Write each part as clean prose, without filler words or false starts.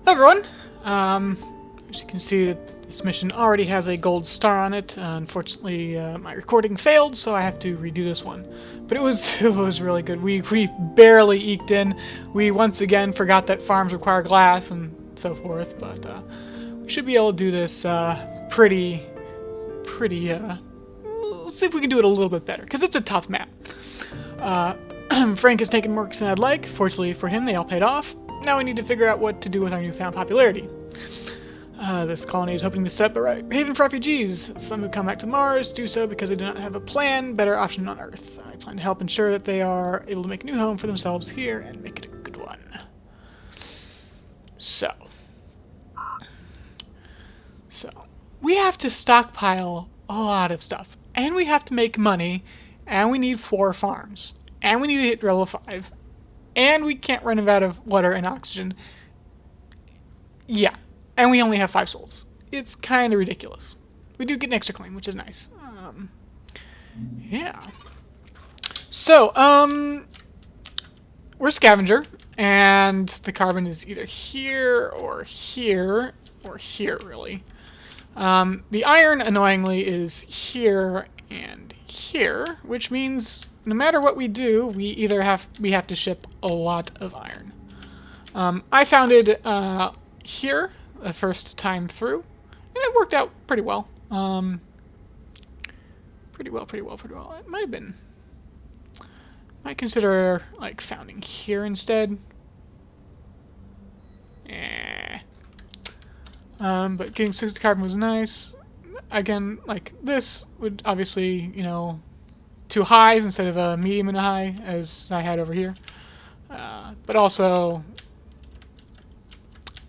Everyone! As you can see, this mission already has a gold star on it. Unfortunately, my recording failed, so I have to redo this one. But it was really good. We barely eked in. We once again forgot that farms require glass and so forth, but we should be able to do this pretty. Let's see if we can do it a little bit better, because it's a tough map. Frank has taken more than I'd like. Fortunately for him, they all paid off. Now we need to figure out what to do with our newfound popularity. This colony is hoping to set up a haven for refugees. Some who come back to Mars do so because they do not have a better option on Earth. I plan to help ensure that they are able to make a new home for themselves here and make it a good one. So, we have to stockpile a lot of stuff, and we have to make money, and we need 4 farms, and we need to hit level 5, and we can't run out of water and oxygen. Yeah, and we only have 5 souls. It's kind of ridiculous. We do get an extra claim, which is nice. Yeah. So, we're a scavenger, and the carbon is either here, or here, or here, really. The iron, annoyingly, is here and here, which means no matter what we do, we have to ship a lot of iron. I found it here the first time through, and it worked out pretty well. Pretty well. It might have been. Might consider like founding here instead. But getting 60 carbon was nice. Again, like this would obviously, 2 highs instead of a medium and a high as I had over here. But also,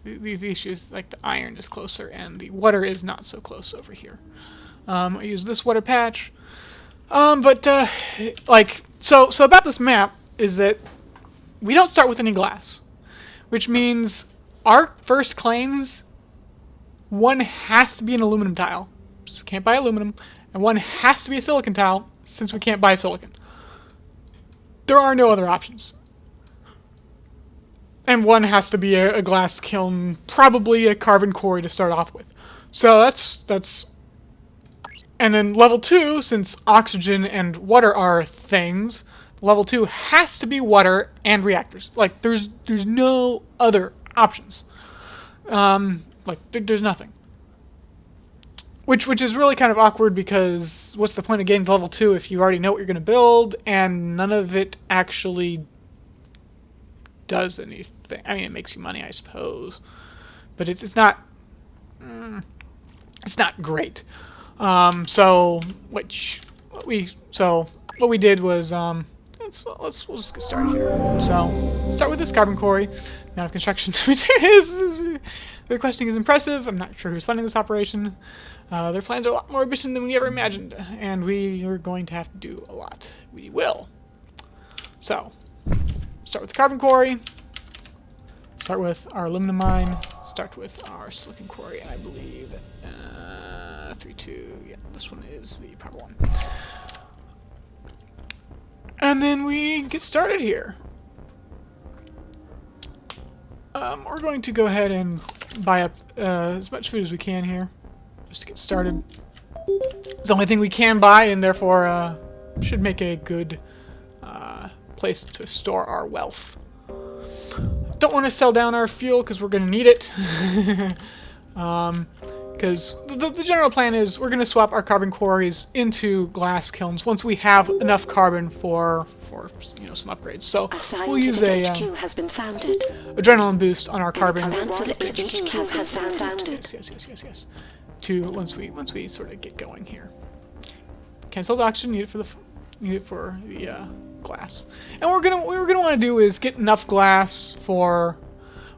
the issue is like the iron is closer and the water is not so close over here. I use this water patch. So about this map is that we don't start with any glass, which means our first claims, one has to be an aluminum tile, since we can't buy aluminum, and one has to be a silicon tile, since we can't buy silicon. There are no other options. And one has to be a glass kiln, probably a carbon quarry to start off with. So that's... And then level 2, since oxygen and water are things, level 2 has to be water and reactors. Like, there's no other options. There's nothing. Which is really kind of awkward, because what's the point of getting to level 2 if you already know what you're going to build, and none of it actually does anything. I mean, it makes you money, I suppose, but it's not great. So what we did was we'll just get started here. So start with this carbon quarry. Amount of construction the requesting is impressive. I'm not sure who's funding this operation. Their plans are a lot more ambitious than we ever imagined, and we are going to have to do a lot. We will. So, start with the carbon quarry. Start with our aluminum mine. Start with our silicon quarry, and I believe 3-2. Yeah, this one is the proper one. And then we get started here. We're going to go ahead and buy up as much food as we can here, just to get started. It's the only thing we can buy, and therefore should make a good place to store our wealth. Don't want to sell down our fuel because we're going to need it. Because the general plan is we're going to swap our carbon quarries into glass kilns once we have enough carbon for some upgrades. So we'll use a adrenaline boost on our carbon. Yes. To once we sort of get going here. Cancel the oxygen. Need it for the glass. And what we're gonna want to do is get enough glass for.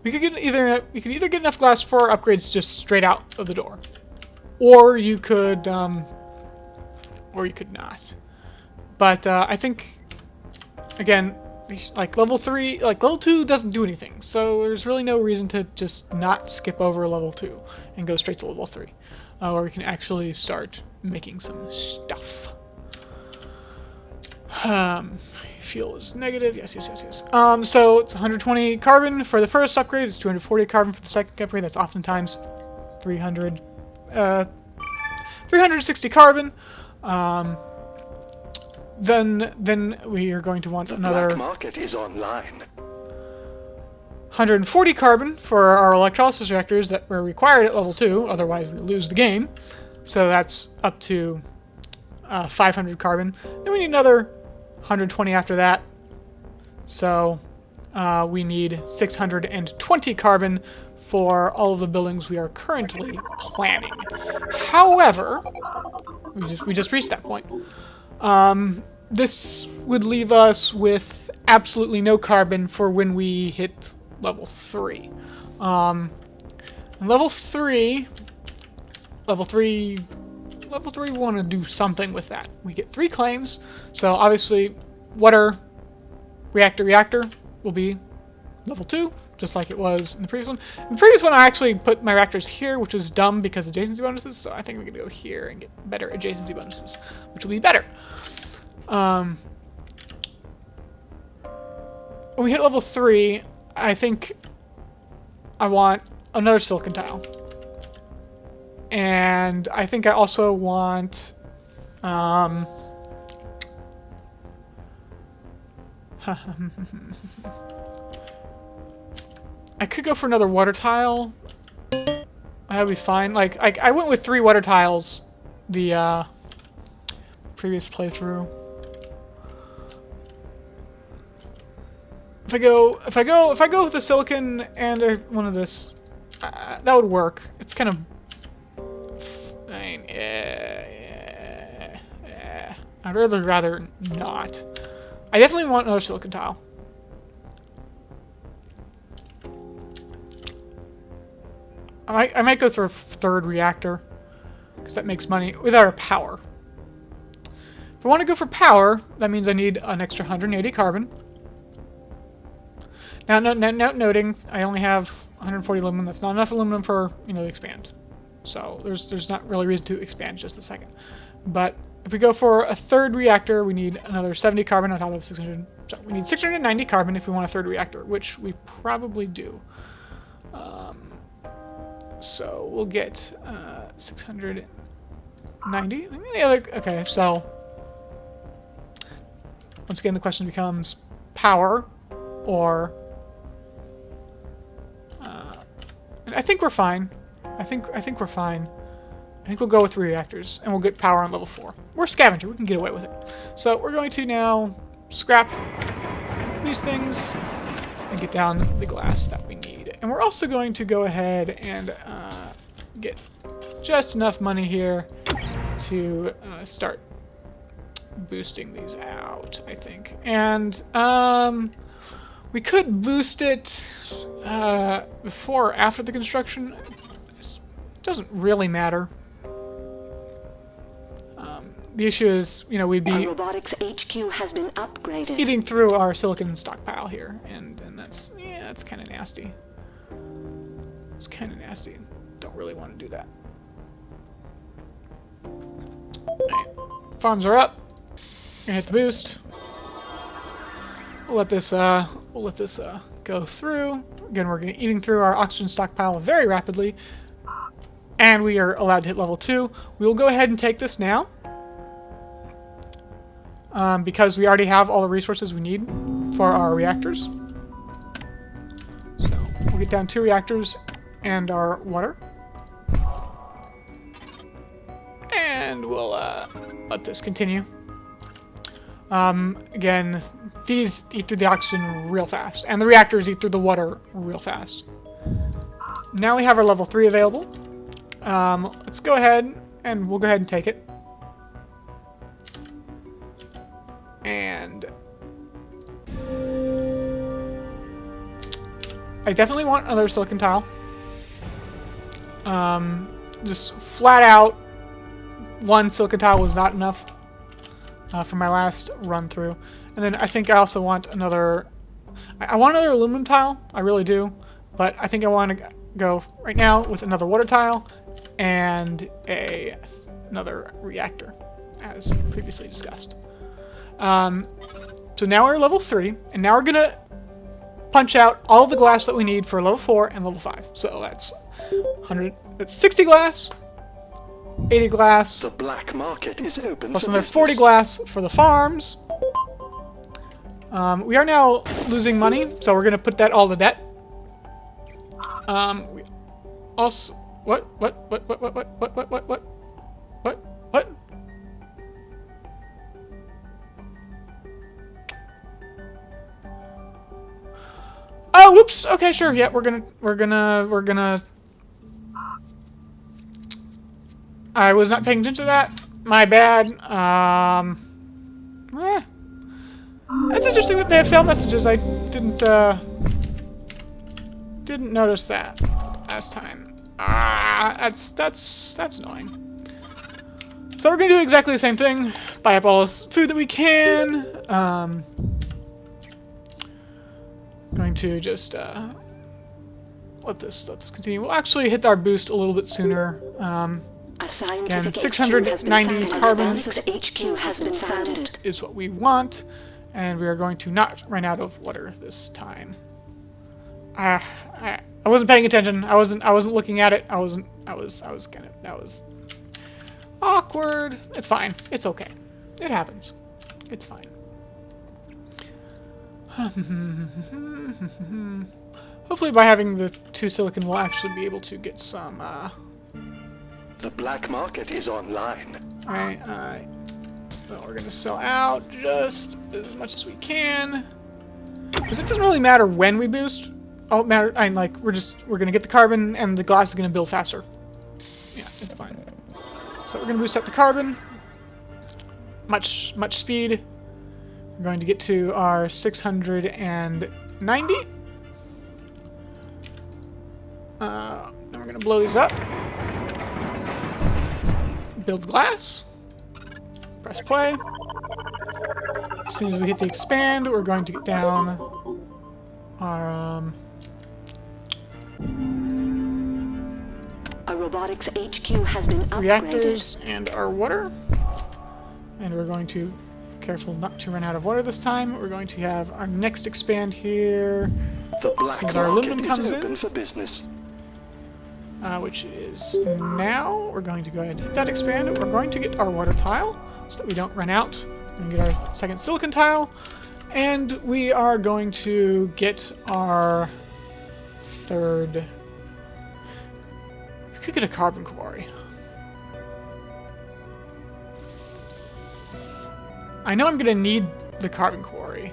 We could either get enough glass for our upgrades just straight out of the door, or you could not. But I think, again, like level 3, like level 2 doesn't do anything, so there's really no reason to just not skip over level 2 and go straight to level 3, where we can actually start making some stuff. Fuel is negative. Yes, yes, yes, yes. So it's 120 carbon for the first upgrade. It's 240 carbon for the second upgrade. That's oftentimes 360 carbon. Then we are going to want another. Black market is online. 140 carbon for our electrolysis reactors that were required at level 2. Otherwise, we lose the game. So that's up to 500 carbon. Then we need another 120 after that. So we need 620 carbon for all of the buildings we are currently planning. However, we just reached that point. This would leave us with absolutely no carbon for when we hit level 3. Level 3, we want to do something with that. We get 3 claims, so obviously water reactor will be level 2, just like it was in the previous one. In the previous one, I actually put my reactors here, which was dumb because of adjacency bonuses, so I think we're going to go here and get better adjacency bonuses, which will be better. When we hit level 3, I think I want another silicon tile. And I think I also want I could go for another water tile. That would be fine. Like I went with 3 water tiles the previous playthrough. If I go with the silicon and one of this, that would work. It's kind of. I mean, I'd rather not. I definitely want another silicon tile. I might go for a 3rd reactor because that makes money without our power. If I want to go for power, that means I need an extra 180 carbon. Now, noting, I only have 140 aluminum. That's not enough aluminum for, to expand. So there's not really reason to expand just a second. But if we go for a 3rd reactor, we need another 70 carbon on top of 600. So we need 690 carbon if we want a 3rd reactor, which we probably do. So we'll get 690. Okay, so once again, the question becomes power or. And I think we're fine. I think we're fine. I think we'll go with 3 reactors, and we'll get power on level 4. We're a scavenger. We can get away with it. So we're going to now scrap these things and get down the glass that we need. And we're also going to go ahead and get just enough money here to start boosting these out, I think. And we could boost it before or after the construction. It doesn't really matter. The issue is, we'd be robotics HQ has been upgraded. Eating through our silicon stockpile here, and that's kind of nasty. It's kind of nasty. Don't really want to do that. Right. Farms are up. Gonna hit the boost. We'll let this go through. Again, we're eating through our oxygen stockpile very rapidly, and we are allowed to hit level 2. We will go ahead and take this now. Because we already have all the resources we need for our reactors. So we'll get down 2 reactors and our water. And we'll let this continue. Again, these eat through the oxygen real fast, and the reactors eat through the water real fast. Now we have our level 3 available. Let's go ahead, and we'll go ahead and take it. And I definitely want another silicon tile. Just flat out, 1 silicon tile was not enough for my last run through. And then I think I also want another. I want another aluminum tile. I really do. But I think I want to go right now with another water tile and another reactor, as previously discussed. So now we're level 3, and now we're gonna punch out all of the glass that we need for level 4 and level 5. So that's 100. That's 60 glass, 80 glass. The black market is open Plus for another business. 40 glass for the farms. We are now losing money, so we're gonna put that all to debt. We also what? Oh, whoops. Okay, sure. Yeah, we're gonna. I was not paying attention to that. My bad. It's interesting that they have failed messages. I didn't notice that last time. That's annoying. So we're gonna do exactly the same thing. Buy up all this food that we can. Going to just let this continue. We'll actually hit our boost a little bit sooner. A scientific Again, HQ has been 690 founded. carbon Advanced HQ has been founded. is what we want, and we are going to not run out of water this time. I wasn't paying attention. I wasn't looking at it. I was that was awkward. It's fine. It's okay. It happens. It's fine. Hopefully by having the 2 silicon we'll actually be able to get some The black market is online. Alright, well, we're gonna sell out just as much as we can. Because it doesn't really matter when we boost. Oh, it matter. We're gonna get the carbon, and the glass is gonna build faster. Yeah, it's fine. So we're gonna boost up the carbon. Much speed. We're going to get to our 690. Then we're gonna blow these up. Build glass. Press play. As soon as we hit the expand, we're going to get down our A robotics HQ has been upgraded. reactors and our water. And we're going to be careful not to run out of water this time. We're going to have our next expand here. The black Since our market aluminum is comes open in. for business. Which is now. We're going to go ahead and hit that expand. We're going to get our water tile so that we don't run out. We're going to get our second silicon tile. And we are going to get our third. We could get a carbon quarry. I know I'm going to need the carbon quarry.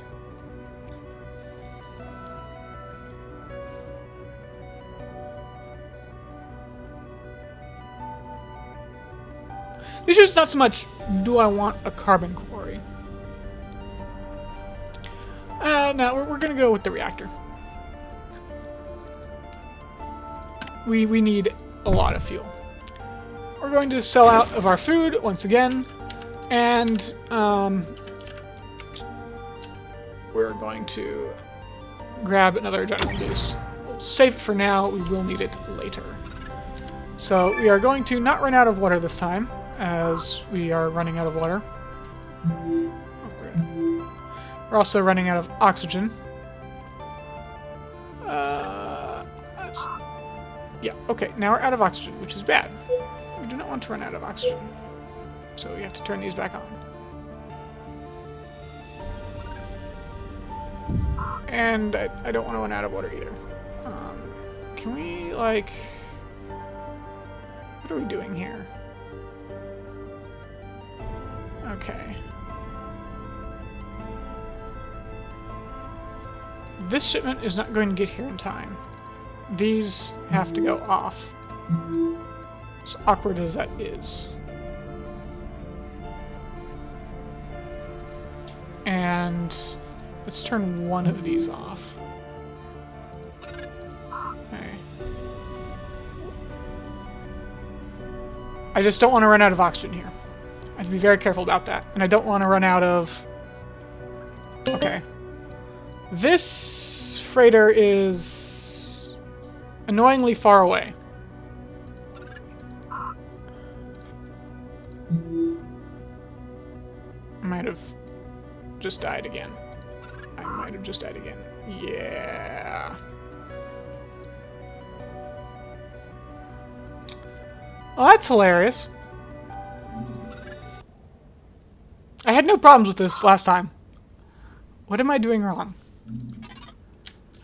The issue is not so much, do I want a carbon quarry? No, we're going to go with the reactor. We need a lot of fuel. We're going to sell out of our food once again, and we're going to grab another adrenaline boost. We'll save it for now. We will need it later. So we are going to not run out of water this time, as we are running out of water. We're also running out of oxygen. Yeah, okay, now we're out of oxygen, which is bad. We do not want to run out of oxygen. So we have to turn these back on. And I don't want to run out of water either. Can we, like... What are we doing here? Okay. This shipment is not going to get here in time. These have to go off. As awkward as that is. And let's turn one of these off. Okay. I just don't want to run out of oxygen here. I have to be very careful about that. And I don't want to run out of... Okay. This freighter is annoyingly far away. Might have just died again. I might have just died again. Yeah. Oh, that's hilarious. I had no problems with this last time. What am I doing wrong?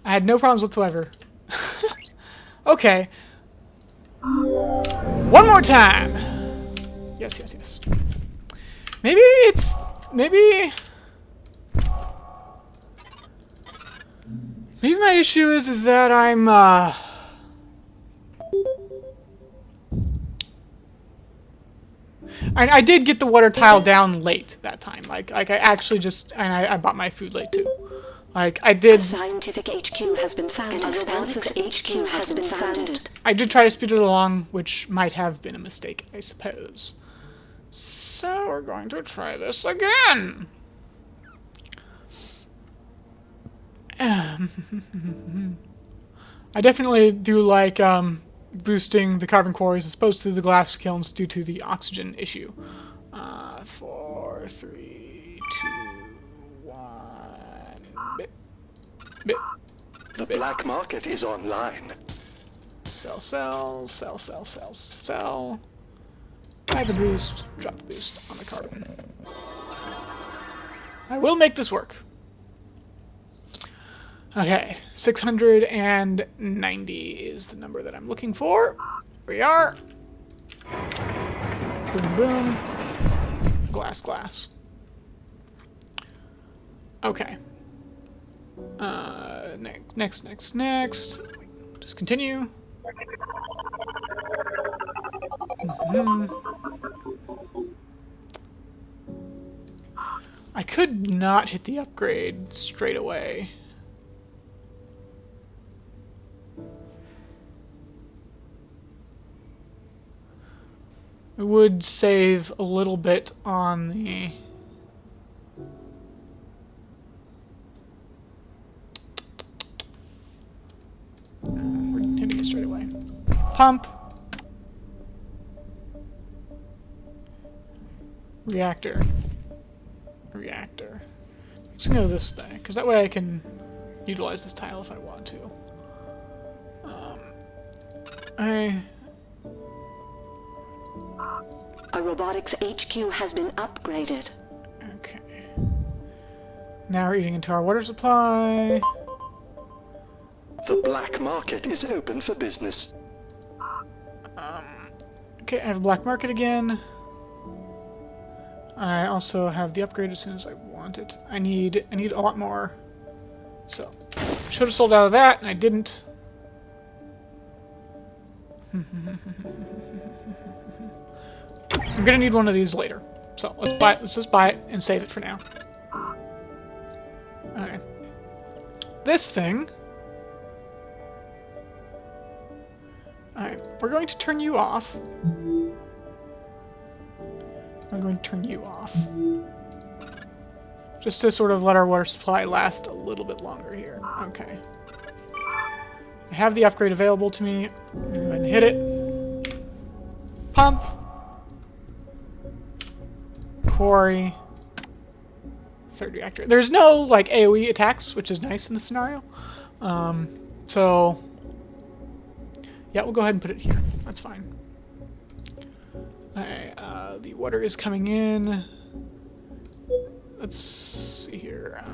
I had no problems whatsoever. Okay. One more time. Yes, yes, yes. Maybe it's... Maybe my issue is that I'm, I did get the water tile down late that time. Like I actually just... And I bought my food late, too. Like, I did... Scientific HQ has been founded. Robotics HQ has been founded. I did try to speed it along, which might have been a mistake, I suppose. So, we're going to try this again! I definitely do like boosting the carbon quarries as opposed to the glass kilns due to the oxygen issue. 4, 3, 2, 1. Bit. Bit. The black market is online. Sell, sell, sell, sell, sell, sell. Buy the boost, drop the boost on the carbon. I will make this work. Okay, 690 is the number that I'm looking for. Here we are. Boom, boom. Glass, glass. Okay. Next. Just continue. I could not hit the upgrade straight away. It would save a little bit on the... We're hitting it straight away. Pump. Reactor. Reactor. I'm just gonna go this way, because that way I can utilize this tile if I want to. A robotics HQ has been upgraded. Okay. Now we're eating into our water supply. The black market is open for business. Okay, I have a black market again. I also have the upgrade as soon as I want it. I need a lot more. So, should have sold out of that, and I didn't. I'm gonna need one of these later. So let's buy it. Let's just buy it and save it for now. Okay. This thing. Alright, we're going to turn you off. I'm going to turn you off. Just to sort of let our water supply last a little bit longer here. Okay. I have the upgrade available to me. I'm going to go ahead and hit it. Pump. Quarry. Third reactor. There's no, like, AoE attacks, which is nice in this scenario. So... Yeah, we'll go ahead and put it here. That's fine. Okay, the water is coming in. Let's see here.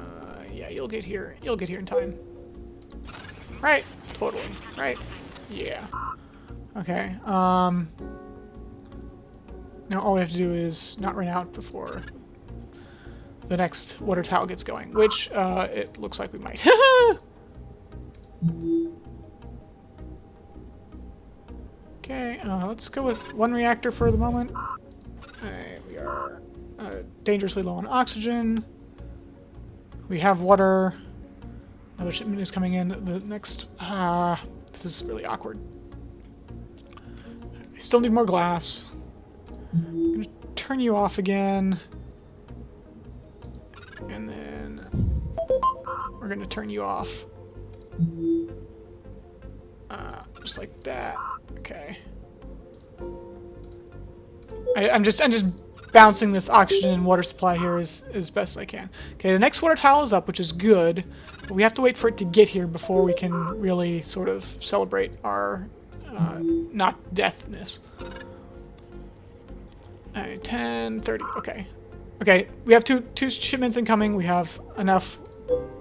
Yeah, you'll get here. You'll get here in time. Right. Totally. Right. Yeah. Okay. Now all we have to do is not run out before the next water tile gets going, which it looks like we might. Okay, let's go with one reactor for the moment. We are dangerously low on oxygen. We have water. Another shipment is coming in. The next... this is really awkward. I still need more glass. I'm going to turn you off again. And then... we're going to turn you off. Just like that. Okay. I'm just balancing this oxygen and water supply here as best as I can. Okay, the next water tile is up, which is good. But we have to wait for it to get here before we can really sort of celebrate our not deathness. Alright, 10, 30, okay. Okay, we have two shipments incoming. We have enough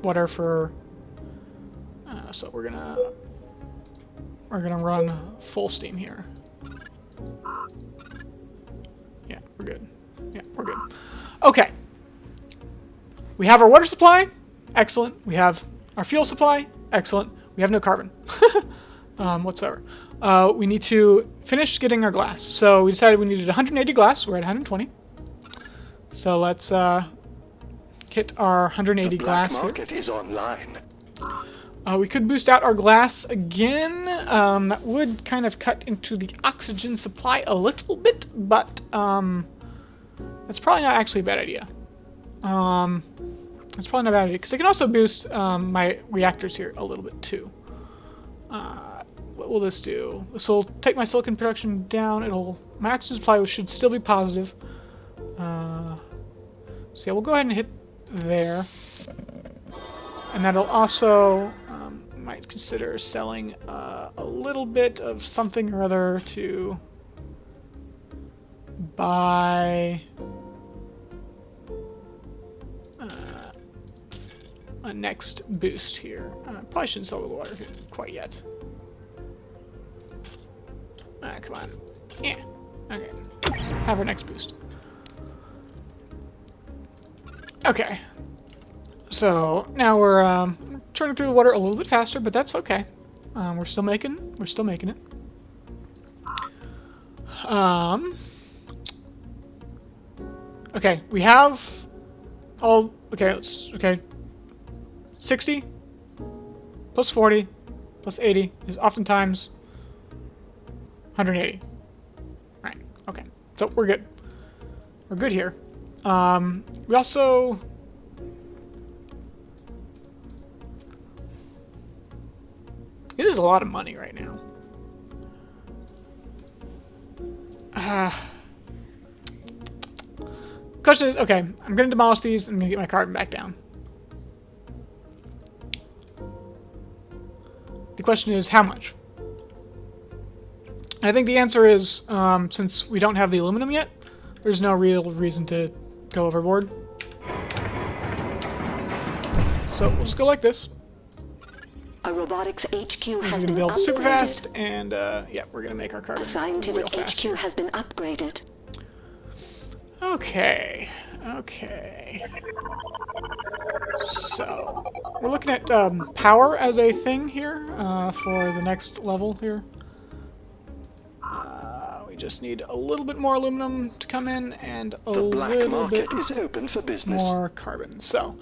water for... so we're gonna run full steam here. Yeah, we're good. Yeah, we're good. Okay. We have our water supply. Excellent. We have our fuel supply. Excellent. We have no carbon whatsoever. We need to finish getting our glass. So we decided we needed 180 glass. We're at 120. So let's hit our 180 glass here. The black market is online. We could boost out our glass again. That would kind of cut into the oxygen supply a little bit, but that's probably not actually a bad idea. That's probably not a bad idea, because I can also boost my reactors here a little bit too. What will this do? This will take my silicon production down. My oxygen supply should still be positive. So yeah, we'll go ahead and hit there. And that'll also... might consider selling a little bit of something or other to buy a next boost here. Probably shouldn't sell the water quite yet. Come on. Yeah. Okay. Have our next boost. Okay. So now we're churning through the water a little bit faster, but that's okay. We're still making it. Okay, we have all. Okay, 60 plus 40 plus 80 is oftentimes 180. Right. Okay. So we're good. We're good here. We also. It is a lot of money right now. Question is, okay, I'm going to demolish these and I'm going to get my carbon back down. The question is, how much? And I think the answer is, since we don't have the aluminum yet, there's no real reason to go overboard. So we'll just go like this. A robotics HQ We're has gonna been build super upgraded. fast, and yeah, we're gonna make our carbon A scientific real fast. HQ has been upgraded. Okay, okay. So we're looking at power as a thing here for the next level here. We just need a little bit more aluminum to come in and a The black little bit market is open for business. more carbon. So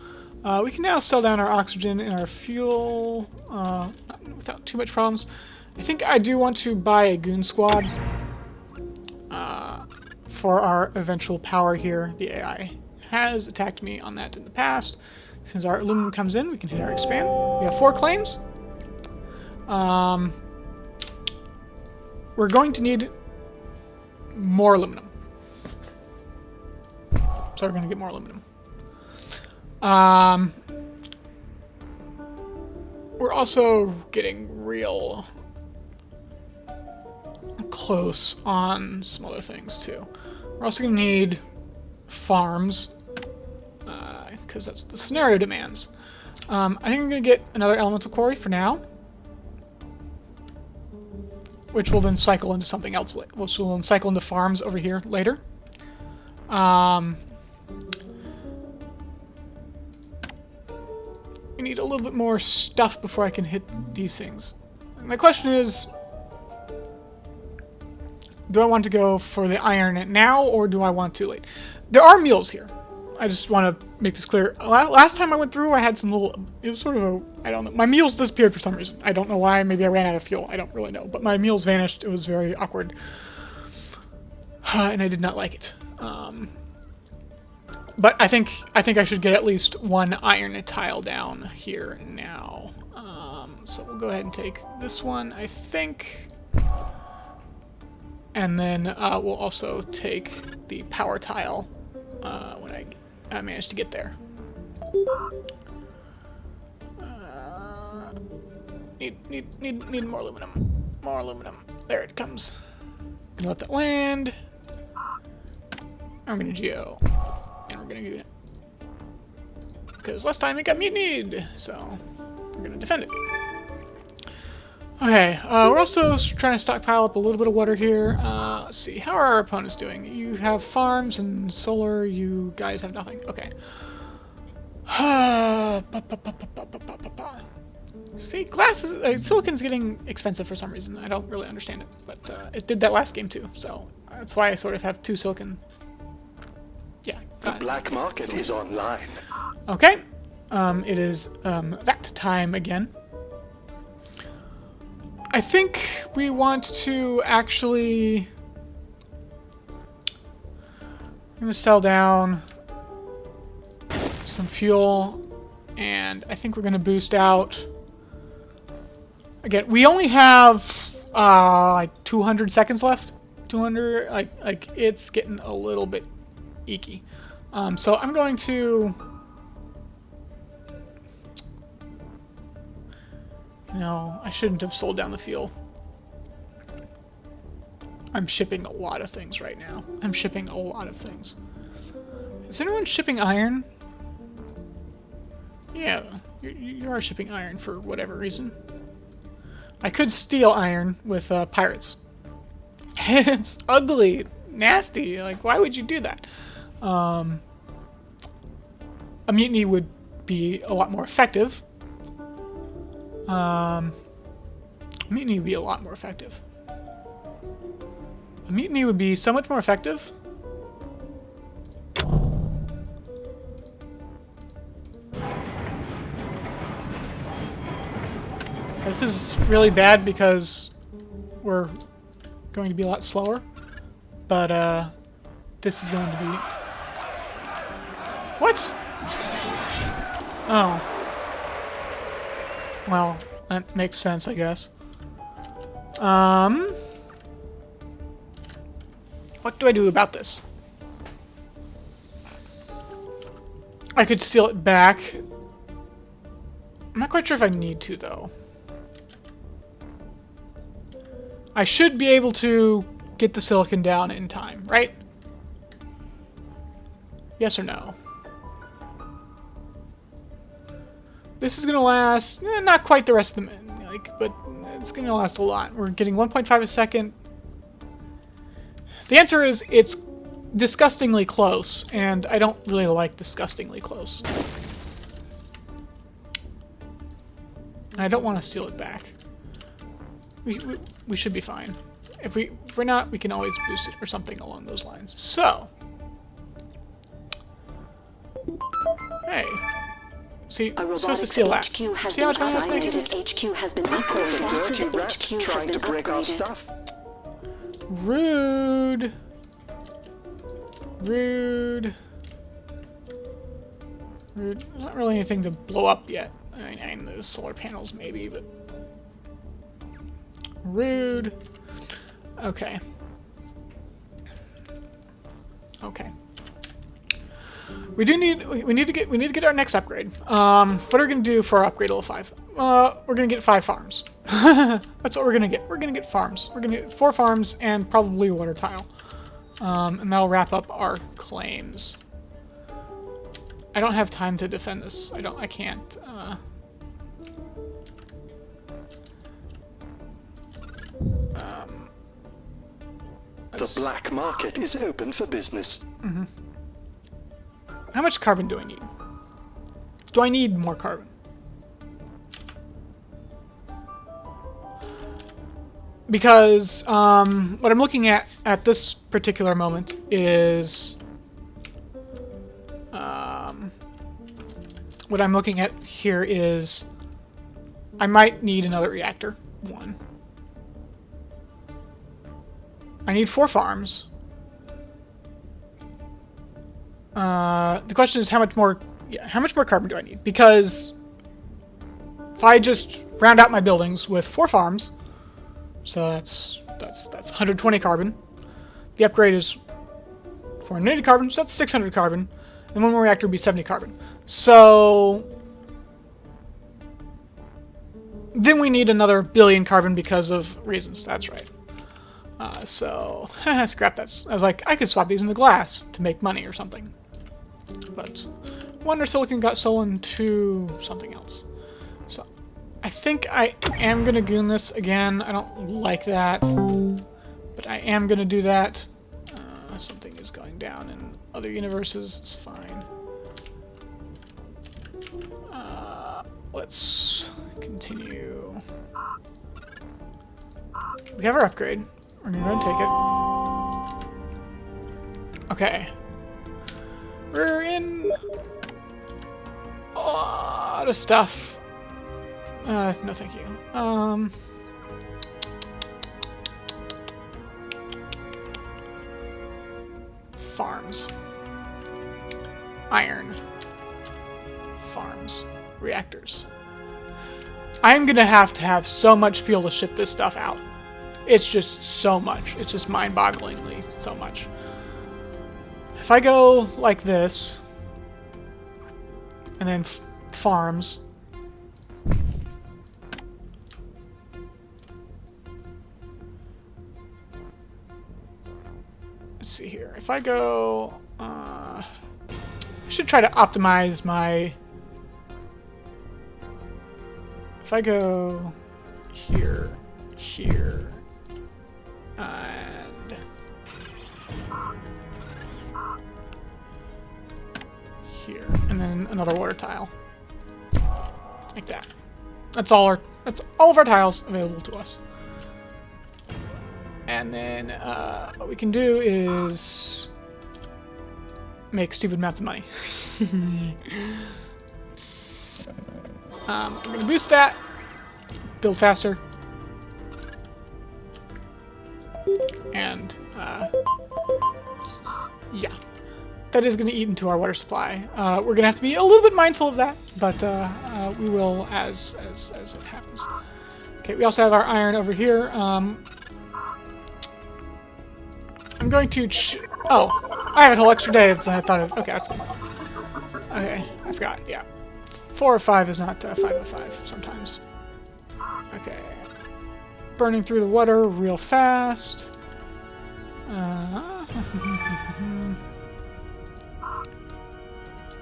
we can now sell down our oxygen and our fuel without too much problems. I think I do want to buy a goon squad for our eventual power here. The AI has attacked me on that in the past. As soon as our aluminum comes in, we can hit our expand. We have 4 claims. We're going to need more aluminum. So we're going to get more aluminum. We're also getting real close on some other things too. We're also going to need farms, because that's what the scenario demands. I think I'm going to get another elemental quarry for now, which will then cycle into something else, which will then cycle into farms over here later. I need a little bit more stuff before I can hit these things. My question is, do I want to go for the iron now, or do I want to late? There are mules here. I just want to make this clear. Last time I went through, I had some little... It was sort of a... I don't know. My mules disappeared for some reason. I don't know why. Maybe I ran out of fuel. I don't really know. But my mules vanished. It was very awkward. And I did not like it. But I think I should get at least 1 iron tile down here now. So we'll go ahead and take this one. I think And then we'll also take the power tile when I manage to get there. Need more aluminum. More aluminum. There it comes. Gonna let that land. I'm gonna geo. And we're gonna go it. Because last time it got mutinied, so we're gonna defend it. Okay, we're also trying to stockpile up a little bit of water here. Let's see, how are our opponents doing? You have farms and solar, you guys have nothing. Okay. See, glass is, silicon's getting expensive for some reason. I don't really understand it, but it did that last game too, so that's why I sort of have 2 silicon. Yeah. The black market is online. Okay. It is that time again. I think we want to actually... I'm going to sell down some fuel, and I think we're going to boost out... Again, we only have like 200 seconds left. 200, like it's getting a little bit eeky. So I'm going to... No, I shouldn't have sold down the fuel. I'm shipping a lot of things right now. I'm shipping a lot of things. Is anyone shipping iron? Yeah, you are shipping iron for whatever reason. I could steal iron with pirates. It's ugly, nasty. Like, why would you do that? A mutiny would be a lot more effective. A mutiny would be a lot more effective. A mutiny would be so much more effective. This is really bad because we're going to be a lot slower, but this is going to be... What? Oh. Well, that makes sense, I guess. What do I do about this? I could steal it back. I'm not quite sure if I need to, though. I should be able to get the silicon down in time, right? Yes or no? This is going to last, not quite the rest of the minute, like, but it's going to last a lot. We're getting 1.5 a second. The answer is it's disgustingly close, and I don't really like disgustingly close. And I don't want to steal it back. We should be fine. If we're not, we can always boost it or something along those lines. So, hey. See, I'm supposed to steal that. See how much money that's making? HQ has been upgraded. Dirty rat trying to break our stuff. Rude. Rude. Rude. There's not really anything to blow up yet. I mean, those solar panels maybe, but... Rude. Okay. Okay. We need to get our next upgrade. What are we gonna do for our upgrade level 5? We're gonna get 5 farms. That's what we're gonna get. We're gonna get farms. We're gonna get 4 farms and probably a water tile. And that'll wrap up our claims. I don't have time to defend this. I can't. The black market is open for business. Mm-hmm. How much carbon do I need? Do I need more carbon? Because what I'm looking at this particular moment is what I'm looking at here is I might need another reactor. 1. I need 4 farms. The question is how much more carbon do I need? Because if I just round out my buildings with 4 farms, so that's that's 120 carbon. The upgrade is 480 carbon, so that's 600 carbon. And one more reactor would be 70 carbon. So then we need another billion carbon because of reasons. That's right. So scrap that. I was like, I could swap these into glass to make money or something. But wonder silicon got stolen to something else. So I think I am gonna goon this again. I don't like that, but I am gonna do that. Something is going down in other universes. It's fine. Let's continue. We have our upgrade. We're gonna go and take it. Okay. We're in a lot of stuff. No, thank you. Farms. Iron. Farms. Reactors. I'm gonna have to have so much fuel to ship this stuff out. It's just so much. It's just mind-bogglingly so much. If I go like this, and then farms, let's see here. If I go, I should try to optimize my. If I go here, here, and here, and then another water tile, like that. That's all of our tiles available to us. And then what we can do is make stupid amounts of money. I'm going to boost that, build faster, and yeah, that is going to eat into our water supply. We're going to have to be a little bit mindful of that, but we will as it happens. Okay, we also have our iron over here. I'm going to oh, I have a whole extra day than I thought of. Okay, that's good. Okay, I forgot, yeah. 4 or 5 is not 5 of 5 sometimes. Okay. Burning through the water real fast.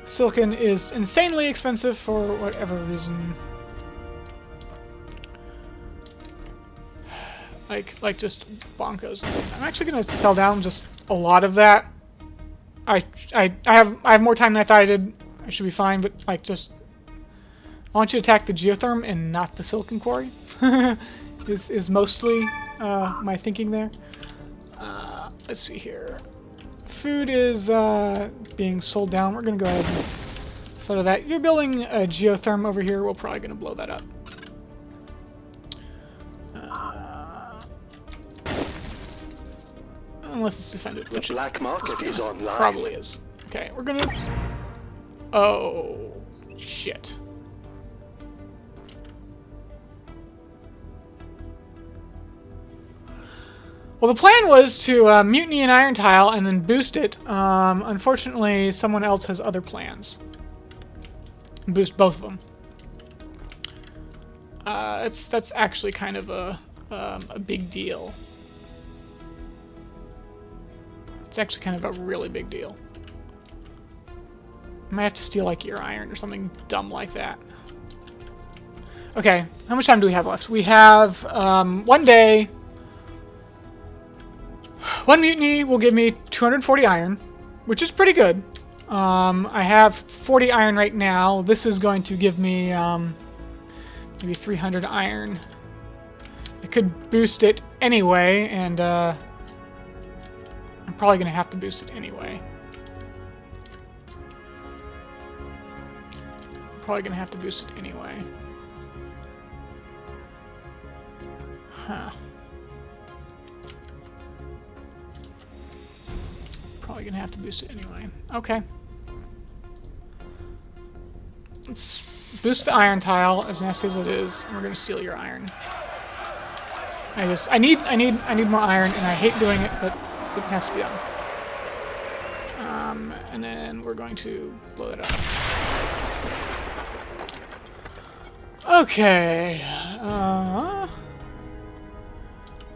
Silicon is insanely expensive for whatever reason. Like just bonkers. I'm actually gonna sell down just a lot of that. I have more time than I thought I did. I should be fine, but like just I want you to attack the geotherm and not the silicon quarry. is mostly my thinking there. Let's see here. Food is being sold down. We're gonna go ahead and settle that. You're building a geotherm over here. We're probably gonna blow that up. Unless it's defended, which the black market is online. Probably is. Okay, we're gonna. Oh shit. Well, the plan was to mutiny an iron tile and then boost it. Unfortunately, someone else has other plans. Boost both of them. That's actually kind of a big deal. It's actually kind of a really big deal. I might have to steal like your iron or something dumb like that. Okay, how much time do we have left? We have 1 day. 1 mutiny will give me 240 iron, which is pretty good. I have 40 iron right now. This is going to give me maybe 300 iron. I could boost it anyway, and I'm probably going to have to boost it anyway. Probably going to have to boost it anyway. Huh. Probably gonna have to boost it anyway. Okay. Let's boost the iron tile, as nasty as it is, and we're gonna steal your iron. I need more iron, and I hate doing it, but it has to be done. And then we're going to blow it up. Okay.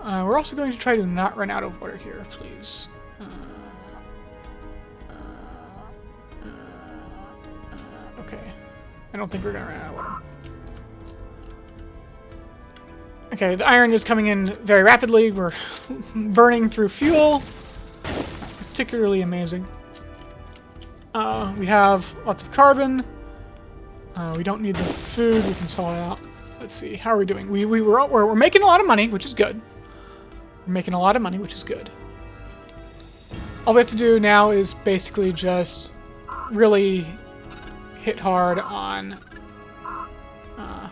We're also going to try to not run out of water here, please. Okay. I don't think we're going to run out of water. Okay, the iron is coming in very rapidly. We're burning through fuel. Not particularly amazing. We have lots of carbon. We don't need the food. We can sell it out. Let's see. How are we doing? We're making a lot of money, which is good. We're making a lot of money, which is good. All we have to do now is basically just really hit hard on... oh,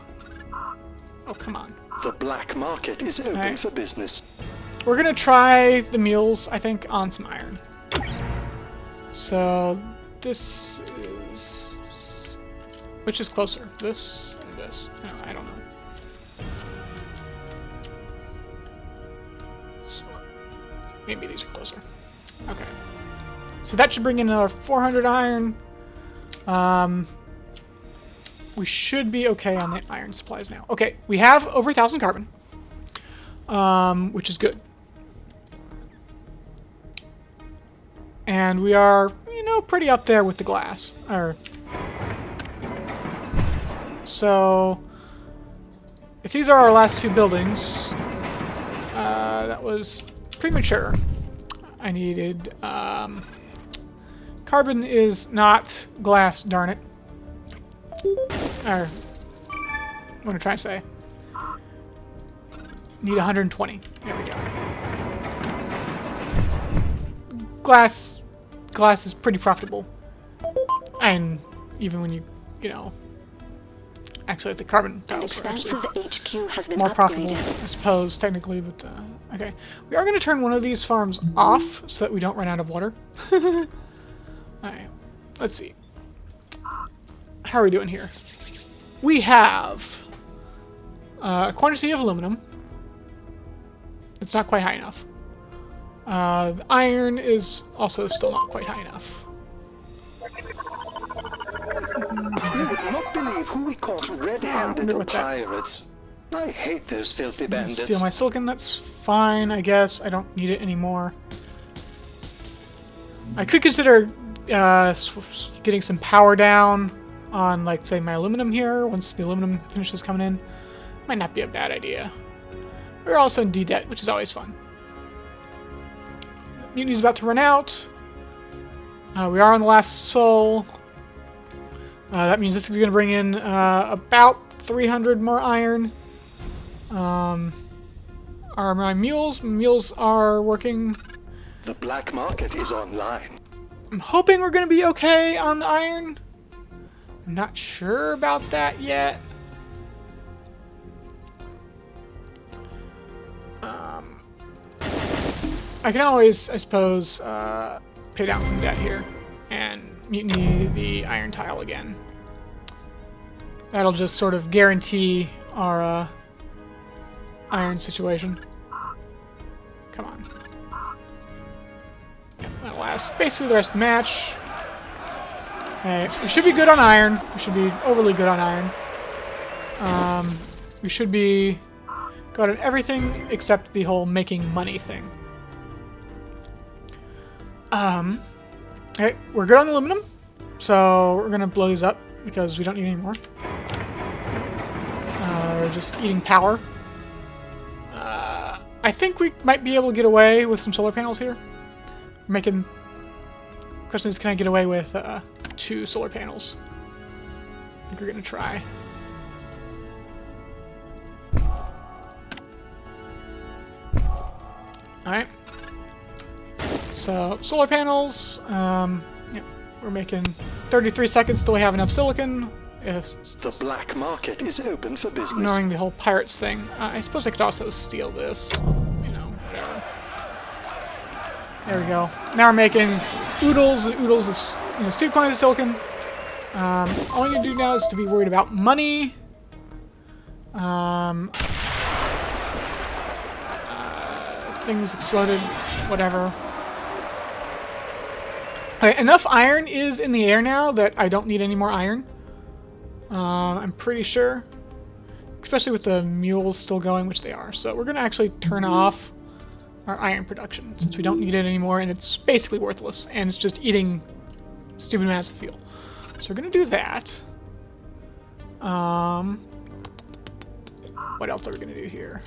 come on. The black market is open for business. We're going to try the mules, I think, on some iron. So, this is... which is closer? This or this? No, I don't know. So, maybe these are closer. Okay. So that should bring in another 400 iron. We should be okay on the iron supplies now. Okay, we have over 1,000 carbon, which is good. And we are, you know, pretty up there with the glass. So, if these are our last two buildings, that was premature. I needed, carbon is not glass, darn it. Or, what am I trying to say? Need 120. There we go. Glass is pretty profitable. And even when you know, actually the carbon tiles are actually HQ has been more profitable, upgraded. I suppose, technically, but, okay. We are going to turn one of these farms off so that we don't run out of water. Alright, let's see. How are we doing here? We have a quantity of aluminum. It's not quite high enough. The iron is also still not quite high enough. You would not believe who we caught red-handed what that- pirates. I hate those filthy bandits. Steal my silicon, that's fine, I guess. I don't need it anymore. I could consider getting some power down on, like, say, my aluminum here, once the aluminum finishes coming in. Might not be a bad idea. We're also in D-debt, which is always fun. Mutiny's about to run out. We are on the last soul. That means this is going to bring in about 300 more iron. Are my mules? Mules are working. The black market is online. I'm hoping we're going to be okay on the iron. I'm not sure about that yet. I can always, I suppose, pay down some debt here and mutiny the iron tile again. That'll just sort of guarantee our iron situation. Come on. Yep, that'll last basically the rest of the match. Okay, we should be good on iron. We should be overly good on iron. We should be good at everything except the whole making money thing. Okay, we're good on aluminum, so we're gonna blow these up because we don't need any more. We're just eating power. I think we might be able to get away with some solar panels here. We're making... Question is, can I get away with 2 solar panels? I think we're gonna try. Alright. So, solar panels, yeah, we're making 33 seconds till we have enough silicon. The black market is open for business. Ignoring the whole pirates thing. I suppose I could also steal this. You know, whatever. There we go. Now we're making oodles and oodles of, you know, stupid quantities of silicon. All you need to do now is to be worried about money. things exploded. Whatever. Okay, enough iron is in the air now that I don't need any more iron. I'm pretty sure. Especially with the mules still going, which they are. So we're going to actually turn off our iron production since we don't need it anymore, and it's basically worthless, and it's just eating stupid amounts of fuel. So we're going to do that. What else are we going to do here?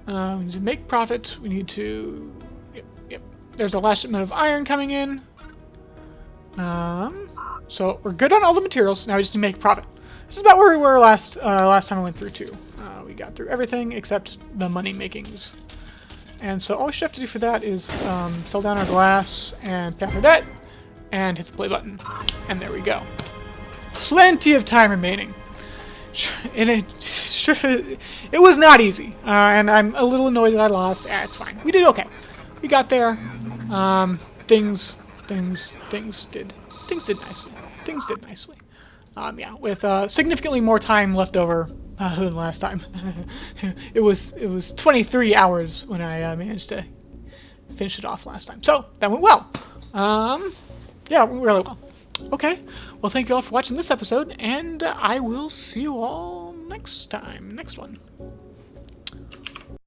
We need to make profit. We need to... Yep. There's a last shipment of iron coming in. So we're good on all the materials. Now we just need to make profit. This is about where we were last time I went through too. We got through everything except the money makings. And so all we should have to do for that is sell down our glass and pay off our debt and hit the play button. And there we go. Plenty of time remaining. And it was not easy. And I'm a little annoyed that I lost. It's fine. We did okay. We got there. Things did nicely. Things did nicely. Yeah, with significantly more time left over than last time. It was 23 hours when I managed to finish it off last time. So that went well. Yeah, it went really well. Okay, well, thank you all for watching this episode, and I will see you all next time, next one.